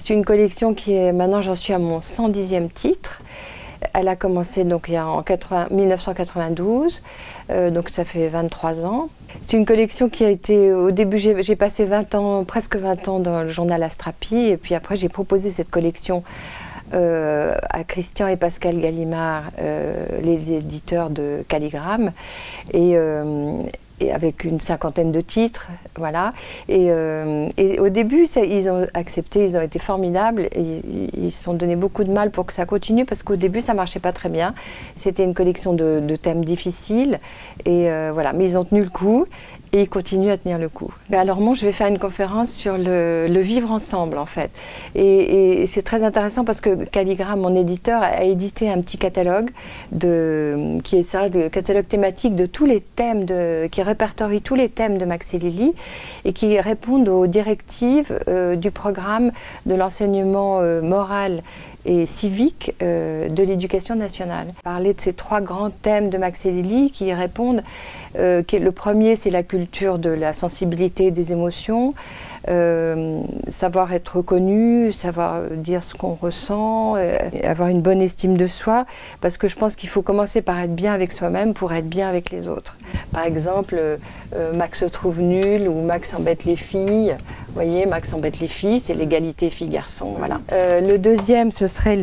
C'est une collection qui est, maintenant j'en suis à mon 110e titre. Elle a commencé donc en 1992, donc ça fait 23 ans. C'est une collection qui a été, au début j'ai passé 20 ans, presque 20 ans dans le journal Astrapi, et puis après j'ai proposé cette collection à Christian et Pascal Gallimard, les éditeurs de Calligramme, et avec une 50aine de titres, voilà. Et au début, ils ont accepté, ils ont été formidables, et ils se sont donné beaucoup de mal pour que ça continue, parce qu'au début, ça marchait pas très bien. C'était une collection de thèmes difficiles, et voilà. Mais ils ont tenu le coup, et ils continuent à tenir le coup. Alors moi, je vais faire une conférence sur le vivre ensemble, en fait. Et c'est très intéressant parce que Calligramme, mon éditeur, a édité un petit catalogue qui est ça, le catalogue thématique de tous les thèmes, qui répertorie tous les thèmes de Max et Lily et qui répondent aux directives du programme de l'enseignement moral et civique de l'éducation nationale. Parler de ces 3 grands thèmes de Max et Lily qui y répondent. Le premier, c'est la culture de la sensibilité des émotions, savoir être reconnu, savoir dire ce qu'on ressent, avoir une bonne estime de soi, parce que je pense qu'il faut commencer par être bien avec soi-même pour être bien avec les autres. Par exemple, Max se trouve nul ou Max embête les filles. Vous voyez, Max embête les filles, c'est l'égalité filles-garçons, voilà. Le deuxième, ce serait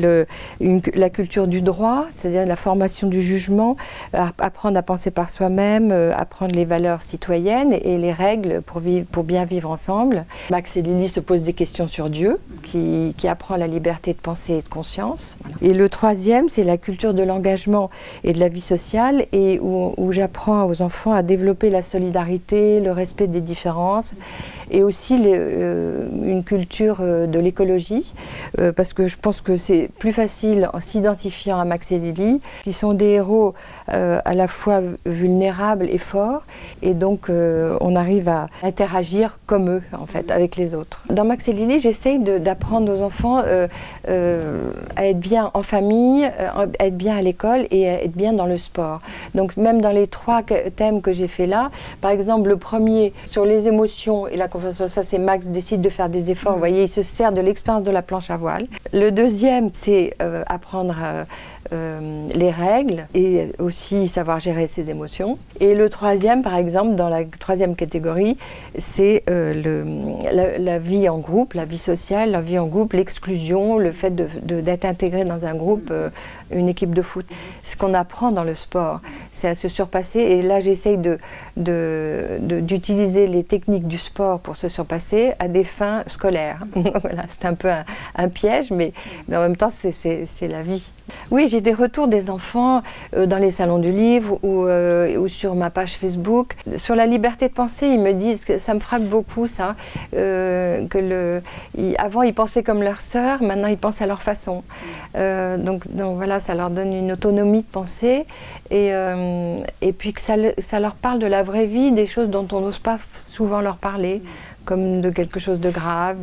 la culture du droit, c'est-à-dire la formation du jugement, apprendre à penser par soi-même, apprendre les valeurs citoyennes et les règles pour bien vivre ensemble. Max et Lily se posent des questions sur Dieu, qui apprend la liberté de pensée et de conscience. Voilà. Et le troisième, c'est la culture de l'engagement et de la vie sociale, et où j'apprends aux enfants à développer la solidarité, le respect des différences, et aussi une culture de l'écologie, parce que je pense que c'est plus facile en s'identifiant à Max et Lily, qui sont des héros à la fois vulnérables et forts, et donc on arrive à interagir comme eux, en fait, avec les autres. Dans Max et Lily, j'essaye d'apprendre aux enfants à être bien en famille, à être bien à l'école et à être bien dans le sport. Donc même dans les 3 thèmes que j'ai fait là, par exemple le premier sur les émotions et la confiance, ça c'est Max décide de faire des efforts, vous voyez, il se sert de l'expérience de la planche à voile. Le deuxième, c'est apprendre les règles et aussi savoir gérer ses émotions. Et le troisième, par exemple, dans la 3e catégorie, c'est la vie en groupe, la vie sociale, la vie en groupe, l'exclusion, le fait d'être intégré dans un groupe, une équipe de foot. Ce qu'on apprend dans le sport, c'est à se surpasser. Et là, j'essaye d'utiliser les techniques du sport pour se surpasser à des fins scolaires. Voilà, c'est un peu un piège, mais en même temps, c'est la vie. Oui, j'ai des retours des enfants dans les salons du livre ou sur ma page Facebook. Sur la liberté de penser, ils me disent que ça me frappe beaucoup, ça. Avant, ils pensaient comme leur sœur, maintenant, ils pensent à leur façon. Donc voilà, ça leur donne une autonomie de pensée et puis que ça leur parle de la vraie vie, des choses dont on n'ose pas souvent leur parler, comme de quelque chose de grave.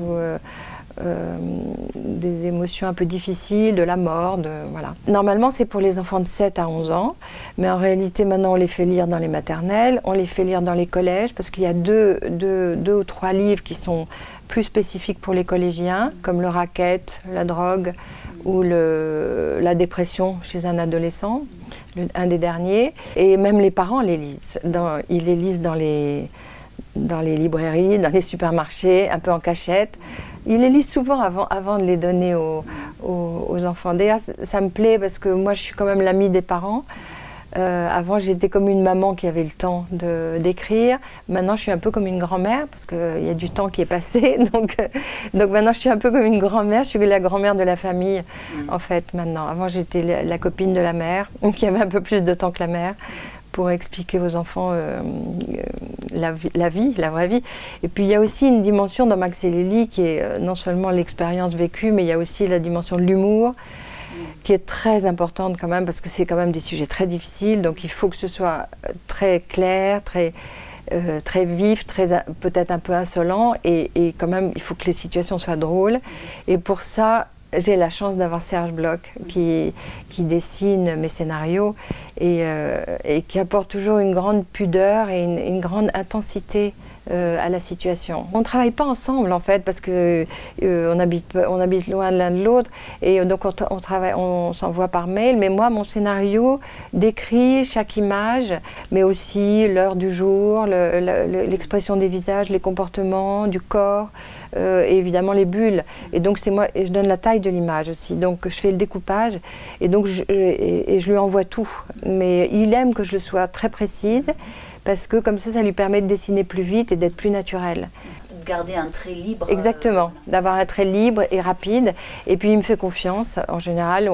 Des émotions un peu difficiles, de la mort, voilà. Normalement, c'est pour les enfants de 7 à 11 ans, mais en réalité, maintenant, on les fait lire dans les maternelles, on les fait lire dans les collèges, parce qu'il y a deux ou 3 livres qui sont plus spécifiques pour les collégiens, comme le racket, la drogue ou la dépression chez un adolescent, un des derniers. Et même les parents les lisent. Ils les lisent dans les librairies, dans les supermarchés, un peu en cachette. Ils les lisent souvent avant de les donner aux enfants. D'ailleurs, ça me plaît parce que moi, je suis quand même l'amie des parents. Avant, j'étais comme une maman qui avait le temps d'écrire. Maintenant, je suis un peu comme une grand-mère parce qu'il y a du temps qui est passé. Donc maintenant, je suis un peu comme une grand-mère. Je suis la grand-mère de la famille, en fait, maintenant. Avant, j'étais la copine de la mère, qui avait un peu plus de temps que la mère, pour expliquer aux enfants la vie, la vraie vie. Et puis il y a aussi une dimension dans Max et Lily qui est non seulement l'expérience vécue, mais il y a aussi la dimension de l'humour, qui est très importante quand même, parce que c'est quand même des sujets très difficiles, donc il faut que ce soit très clair, très vif, peut-être un peu insolent, et quand même il faut que les situations soient drôles. Et pour ça, j'ai la chance d'avoir Serge Bloch qui dessine mes scénarios et qui apporte toujours une grande pudeur et une grande intensité à la situation. On ne travaille pas ensemble en fait parce que on habite loin l'un de l'autre et donc on s'envoie par mail. Mais moi, mon scénario décrit chaque image, mais aussi l'heure du jour, l'expression des visages, les comportements du corps. Et évidemment les bulles, et donc c'est moi, et je donne la taille de l'image aussi, donc je fais le découpage et donc je lui envoie tout, mais il aime que je le sois très précise parce que comme ça lui permet de dessiner plus vite et d'être plus naturel. De garder un trait libre. Exactement, d'avoir un trait libre et rapide, et puis il me fait confiance en général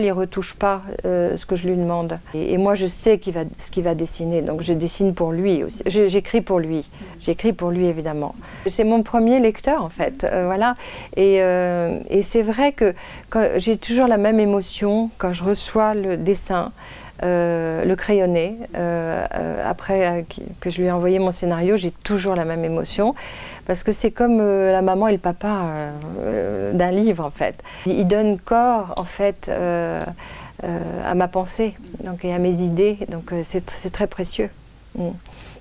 il retouche pas ce que je lui demande, et moi je sais ce qu'il va dessiner, donc je dessine pour lui aussi, j'écris pour lui évidemment. C'est mon premier lecteur en fait, voilà, et c'est vrai que j'ai toujours la même émotion quand je reçois le dessin, le crayonné, après que je lui ai envoyé mon scénario, j'ai toujours la même émotion, parce que c'est comme la maman et le papa d'un livre en fait. Il donne corps en fait à ma pensée, donc, et à mes idées, donc c'est très précieux.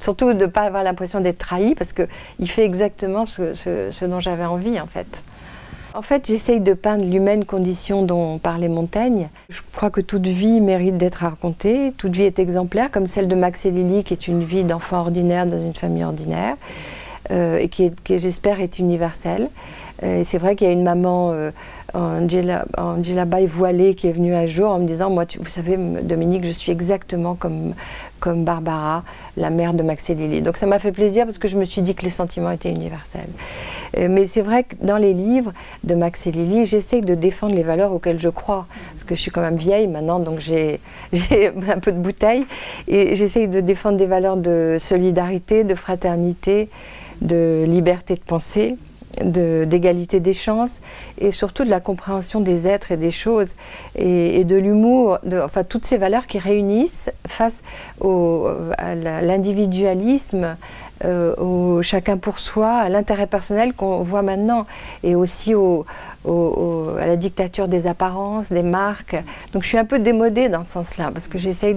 Surtout de ne pas avoir l'impression d'être trahi, parce qu'il fait exactement ce dont j'avais envie en fait. En fait, j'essaye de peindre l'humaine condition dont parlait Montaigne. Je crois que toute vie mérite d'être racontée, toute vie est exemplaire, comme celle de Max et Lily, qui est une vie d'enfant ordinaire dans une famille ordinaire, et qui j'espère, est universelle. C'est vrai qu'il y a une maman, Angela Bay voilée, qui est venue un jour en me disant « Moi, vous savez, Dominique, je suis exactement comme Barbara, la mère de Max et Lily. » Donc ça m'a fait plaisir parce que je me suis dit que les sentiments étaient universels. Mais c'est vrai que dans les livres de Max et Lily, j'essaye de défendre les valeurs auxquelles je crois. Parce que je suis quand même vieille maintenant, donc j'ai un peu de bouteille. Et j'essaye de défendre des valeurs de solidarité, de fraternité, de liberté de penser, d'égalité des chances, et surtout de la compréhension des êtres et des choses, et de l'humour, enfin toutes ces valeurs qui réunissent face à l'individualisme, au chacun pour soi, à l'intérêt personnel qu'on voit maintenant, et aussi à la dictature des apparences, des marques. Donc je suis un peu démodée dans ce sens-là, parce que j'essaye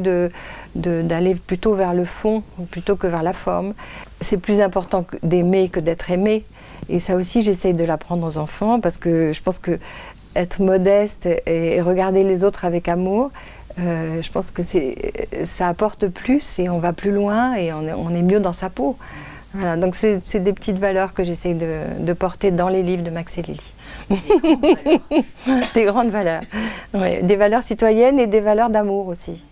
d'aller plutôt vers le fond, plutôt que vers la forme. C'est plus important d'aimer que d'être aimé. Et ça aussi, j'essaye de l'apprendre aux enfants, parce que je pense que être modeste et regarder les autres avec amour, je pense que ça apporte plus et on va plus loin et on est mieux dans sa peau. Voilà, donc c'est des petites valeurs que j'essaye de porter dans les livres de Max et Lily. Des grandes valeurs. Oui, des valeurs citoyennes et des valeurs d'amour aussi.